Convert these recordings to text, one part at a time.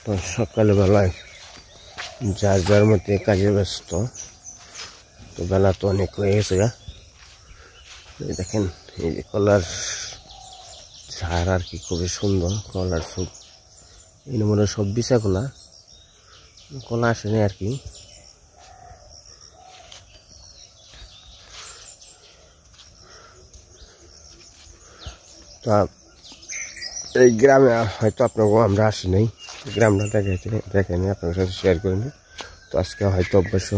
তো সকালবেলায় যার যার মধ্যে কাজে ব্যস্ত। তো বেলা তো অনেক হয়ে গেছে গা। দেখেন এই যে কলার ঝাড় আর কি, খুবই সুন্দর কলার সুপ। এই নম্বরে সব বিছা কলা, কলা আসেনি আর কি। তা এই গ্রামে হয়তো আপনাকে আমরা আসি নাই, গ্রামটা দেখেনি আপনার সাথে শেয়ার করিনি। তো আজকে হয়তো অবশ্য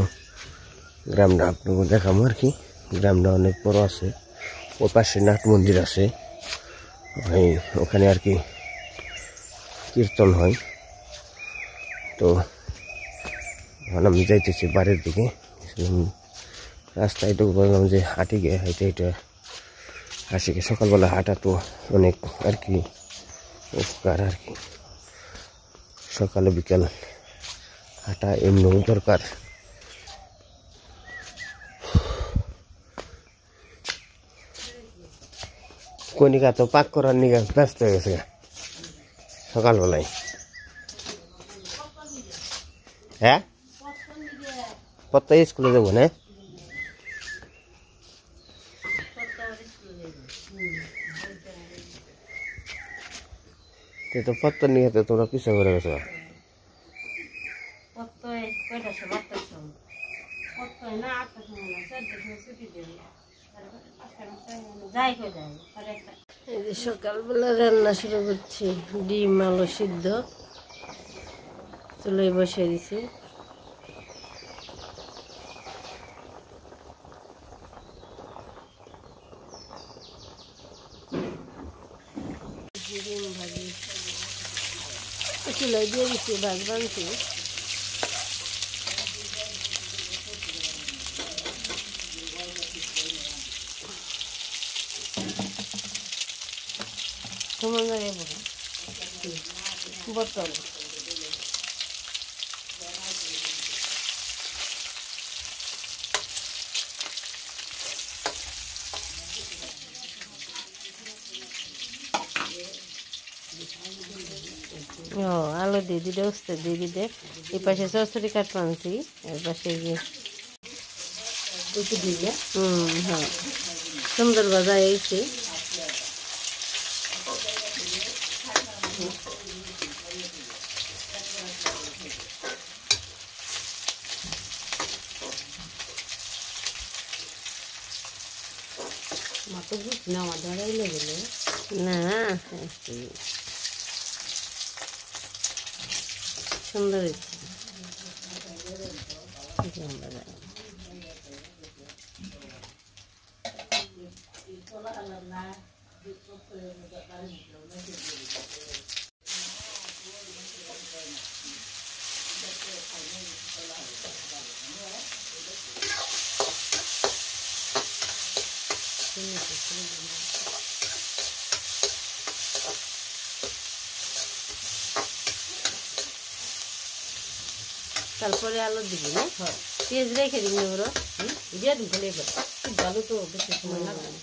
গ্রামটা আপনাকে দেখাবো আর কি। গ্রামটা অনেক বড় আছে, ওর পাশে নাট মন্দির আছে, ওখানে আর কি কীর্তন হয়। তো এখন আমি যাইতেছি বাড়ির দিকে। রাস্তায় তো বললাম যে হাঁটি গিয়ে হাইটে হাইটে হাসিকে সকালবেলা হাঁটা তো অনেক আর কি উপকার আর কি। সকালে বিকাল হাঁটা এমনিও দরকার। কনিকা তো পাক করার নিয়ে ব্যস্ত হয়ে গেছে সকালবেলায়। হ্যাঁ, কত স্কুলে যাবো না? তো পত্তর নিয়ে তো তোমরা পিছু করে গেছো। সকালবেলা রান্না শুরু করছি, ডিম আলু সিদ্ধ চুলোয় বসিয়ে দিছি। ডিম ভাজি চুলোয় দিয়ে দিচ্ছি, ভাজ বানছি। সমান জায়গায় বোতল আলু দিয়ে দিলে উস্তে দিয়ে দিলে। এই পাশে চচড়ি কাঠ পানছি, এর পাশে গিয়ে হ্যাঁ সুন্দর ভাজা হয়েছে। না সুন্দর হয়েছে। তারপরে আলু দিবি না, পেঁয়াজ রেখে দিবি ওরা দিয়ে দিন ফেলে ভালো তো বেশি সময় লাগবে না।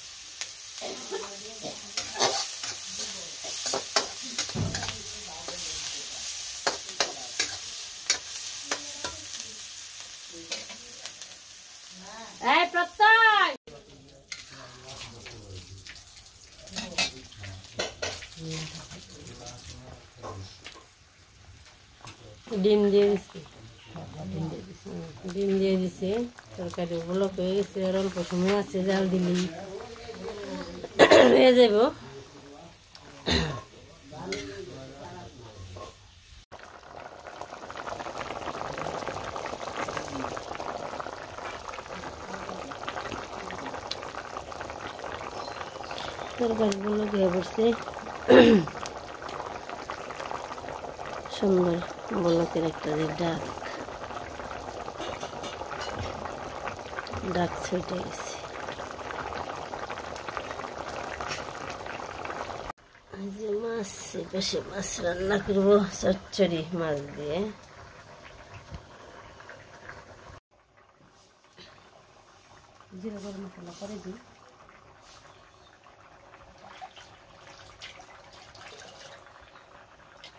ডিম দিয়ে দিচ্ছি, ডিম দিয়ে দিছি। তরকারি ব্লক হয়ে গেছে, আর অল্প সময় আছে, জাল দিলেই হয়ে যাব। তরকারিগুলো দিয়ে পড়ছে সুন্দর বলকের একটা যে ডাক ছুটে গেছে। যে মাছ, পাশে মাছ রান্না করবো চচ্চড়ি মাছ দিয়ে। জিরা গরম মশলা করে দিই।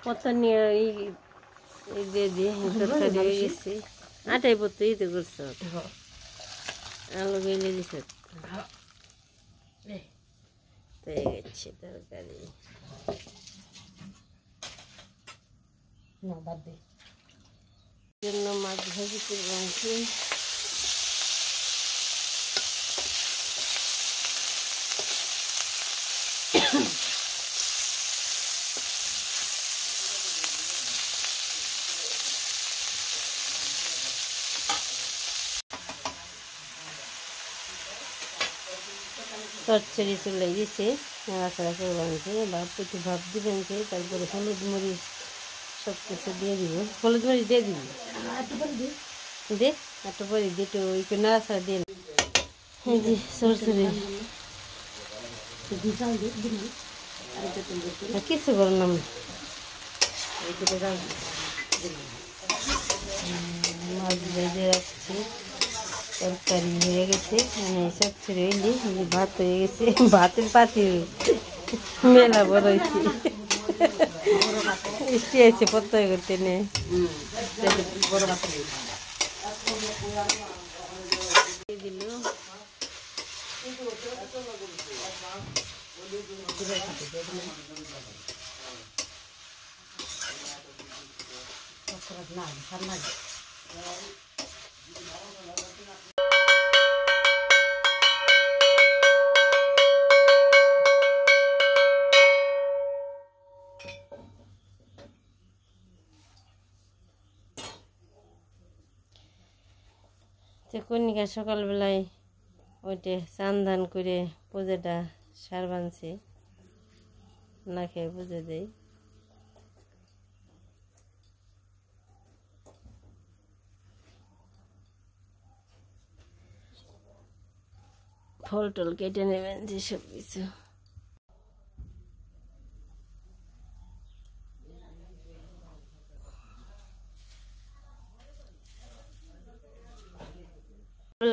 কত নিয়ে এই দিয়ে দিয়ে তরকারি হয়ে গেছে আটাই পড়তে ইতে করছ আলু বেলে দিছ হয়ে গেছে তরকারি জন্য মাছ ভাজি করলাম চচ্চড়ি চলে গেছে নাড়াচাড়া করে বানছে ভাত একটু ভাত দিবেন তারপরে হলুদ মরিচ সব কিছু দিয়ে দিব হলুদ মরিচ দিয়ে দিব দে একটু পরে দিতে একটু নাড়াচাড়া দিয়ে এই যে চচ্চড়ি কিছু করলাম মাছ ভেজে রাখছি তরকারি হয়ে গেছে মানে চচ্চড়ি হইলে ভাত হয়ে গেছে ভাতের পাতি মেলা বড় হয়েছে বৃষ্টি আছে প্রত্যয় করতে নে দিল কনিকা সকালবেলায় ওইটা চান ধান করে পুজোটা সার বানছে না খেয়ে পুজো দেয় ফল টল কেটে নেবেন যে সব কিছু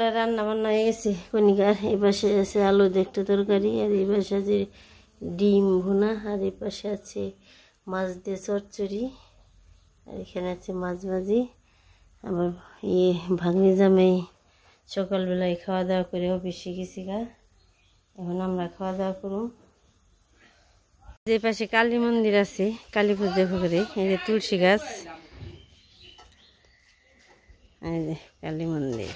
রান্না বান্না হয়ে গেছে কনিকার এই পাশে আছে আলু দেখতে তরকারি আর এই পাশে আছে ডিম ভুনা আর এই পাশে আছে মাছ দিয়ে চচ্চড়ি আর এখানে আছে মাছ ভাজি আবার ভাগ্নি জামাই সকালবেলায় খাওয়া দাওয়া করে অফিসে গেছি গা এখন আমরা খাওয়া দাওয়া করুম যে পাশে কালী মন্দির আছে কালী পুজো করে এই যে তুলসী গাছ এই যে কালী মন্দির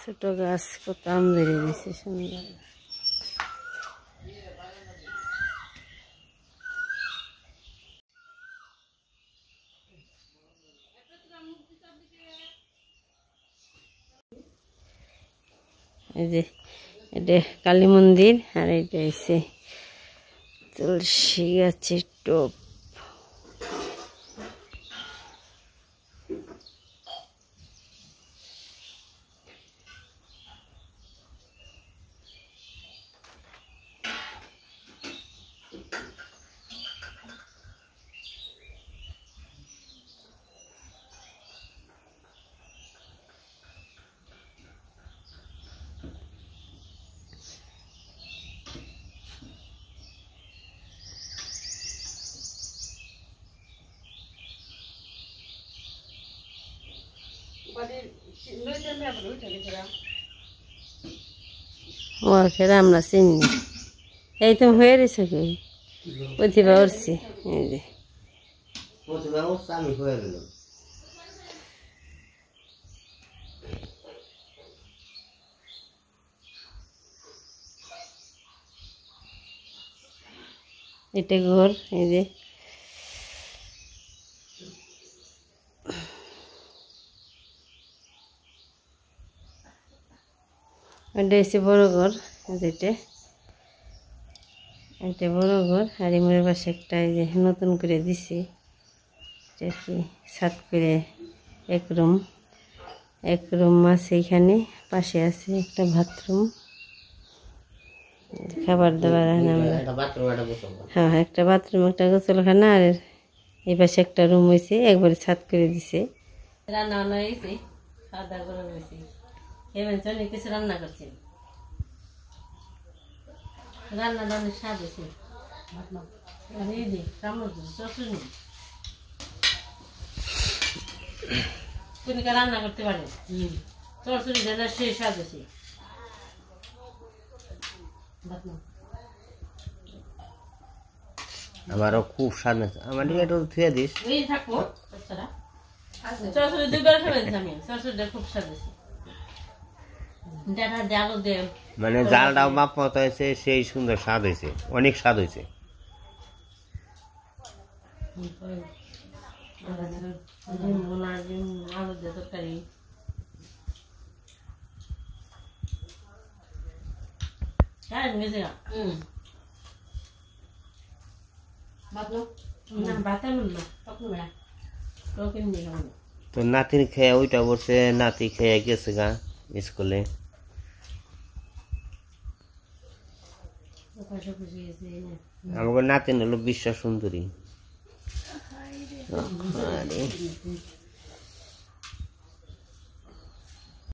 ছোট গাছ কত আম ধরে দিয়েছে সুন্দর এই যে এটা কালী মন্দির আর এটা হচ্ছে তুলসী গাছের টব ওকে আমরা চিনি এই তুমি হয়ে রয়েছে কি প্রতিভা করছি এই যে আমি হয়ে গেল এটা ঘর এই যে এটা হচ্ছে বড় ঘর যেটা এটা বড় ঘর আর এমনের পাশে একটা এই যে নতুন করে দিছি এটা কি ছাদ করে এক রুম আছে এখানে পাশে আছে একটা বাথরুম খাবার দাবার আমরা হ্যাঁ একটা বাথরুম একটা গোসলখানা আর এই পাশে একটা রুম হয়েছে একবারে ছাদ করে দিছে রান্না বান্না হয়েছে খাওয়া দাওয়া করে হয়েছে এমন চলে কিছু রান্না করছেন রান্না দানের স্বাদ হয়েছে আর এই যে চামচ চচড়ি কনিকা রান্না করতে পারে চচড়ি যেন সেই স্বাদ আছে আমারও খুব স্বাদ আছে আমার দিকে একটু থুয়ে দিস এই থাকবো চচড়ি দুবার খাবেন আমি চচড়িটা খুব স্বাদ আছে দেখা জালও দে মানে জালটাও মাপ মতো হয়েছে সেই সুন্দর স্বাদ হয়েছে অনেক স্বাদ হয়েছে আলু দিয়ে তরকারি তো নাতির খেয়ে ওইটা বলছে নাতি খেয়ে গেছে গা স্কুলে আমাকে নাতিন হলো বিশ্ব সুন্দরী